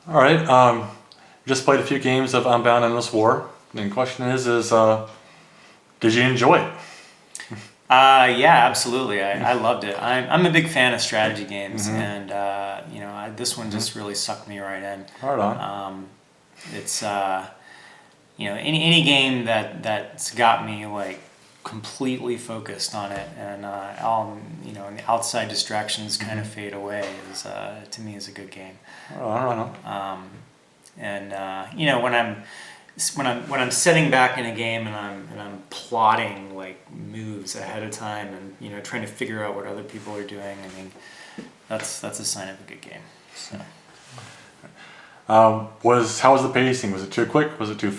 All right. Just played a few games of Unbound Endless War. And the question is, did you enjoy it? Yeah, absolutely. I loved it. I'm a big fan of strategy games, and this one just really sucked me right in. Right on. It's any game that's got me like completely focused on it, and all and the outside distractions kind of fade away. Is to me is a good game. Right on. When I'm sitting back in a game and I'm plotting like moves ahead of time and trying to figure out what other people are doing. I mean, that's a sign of a good game. So. How was the pacing? Was it too quick? Was it too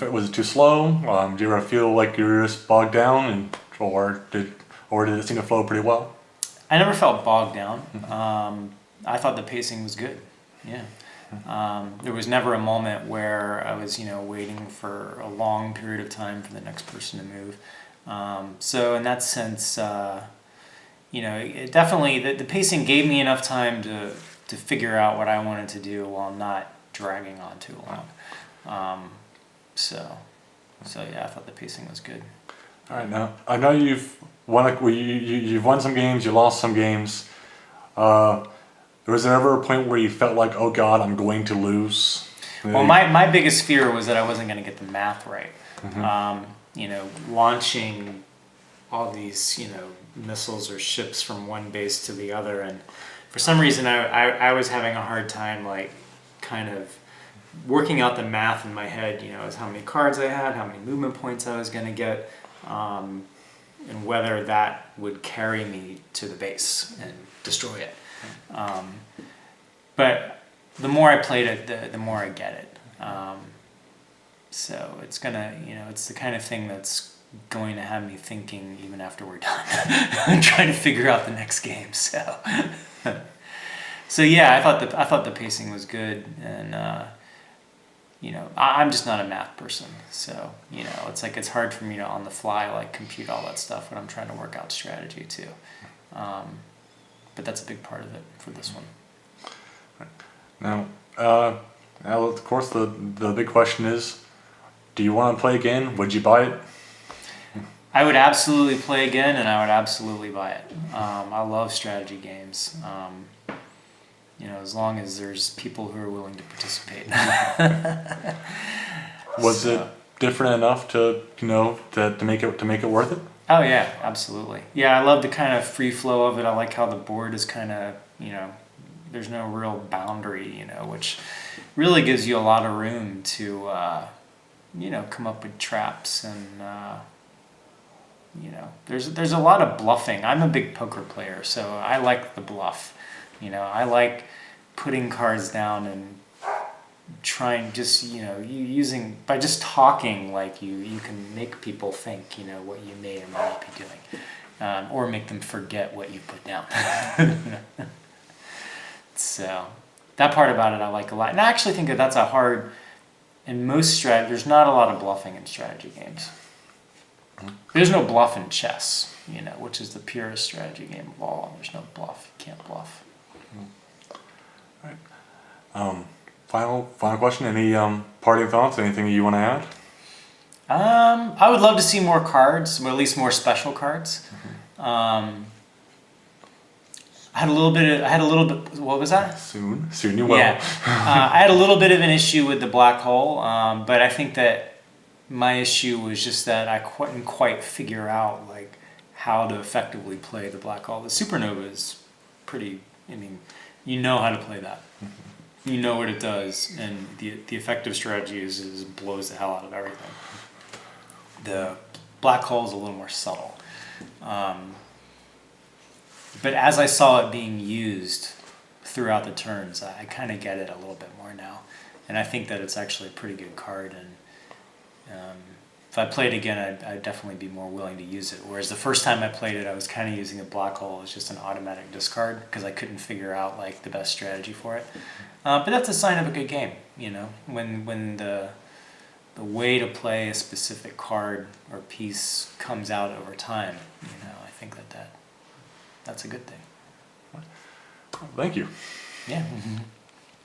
slow? Do you ever feel like you were just bogged down, or did it seem to flow pretty well? I never felt bogged down. I thought the pacing was good. Yeah. There was never a moment where I was, waiting for a long period of time for the next person to move. So in that sense, it definitely the pacing gave me enough time to figure out what I wanted to do while not dragging on too long. So yeah, I thought the pacing was good. All right, now I know you've you've won some games, you lost some games. Was there ever a point where you felt like, oh God, I'm going to lose? Well, my biggest fear was that I wasn't going to get the math right. Launching all these, missiles or ships from one base to the other. And for some reason, I was having a hard time, like, kind of working out the math in my head, as how many cards I had, how many movement points I was going to get, and whether that would carry me to the base and destroy it. But the more I played it, the more I get it. So it's gonna, it's the kind of thing that's going to have me thinking even after we're done, trying to figure out the next game. So, so yeah, I thought the pacing was good, and I'm just not a math person, so it's like it's hard for me to on the fly like compute all that stuff when I'm trying to work out strategy too. But that's a big part of it for this one. Now, of course, the big question is, do you want to play again? Would you buy it? I would absolutely play again, and I would absolutely buy it. I love strategy games. As long as there's people who are willing to participate. Was it different enough to make it worth it? Oh yeah, absolutely. Yeah, I love the kind of free flow of it. I like how the board is kind of, there's no real boundary, which really gives you a lot of room to, come up with traps and, there's a lot of bluffing. I'm a big poker player, so I like the bluff. I like putting cards down and trying just using by just talking, like you can make people think what you may or may not be doing, or make them forget what you put down. So that part about it I like a lot, and I actually think that that's a hard. In most there's not a lot of bluffing in strategy games. There's no bluff in chess, which is the purest strategy game of all. There's no bluff. You can't bluff. All right. Final question. Any parting thoughts? Anything you want to add? I would love to see more cards, or at least more special cards. I had a little bit. What was that? Soon you will. Yeah, I had a little bit of an issue with the black hole, but I think that my issue was just that I couldn't quite figure out like how to effectively play the black hole. The supernova is pretty. I mean, you know how to play that. You know what it does, and the effective strategy is blows the hell out of everything. The black hole is a little more subtle. But as I saw it being used throughout the turns, I kind of get it a little bit more now. And I think that it's actually a pretty good card. And if I played again, I'd definitely be more willing to use it. Whereas the first time I played it, I was kind of using a black hole as just an automatic discard because I couldn't figure out like the best strategy for it. But that's a sign of a good game, when the way to play a specific card or piece comes out over time. I think that's a good thing. Thank you. Yeah.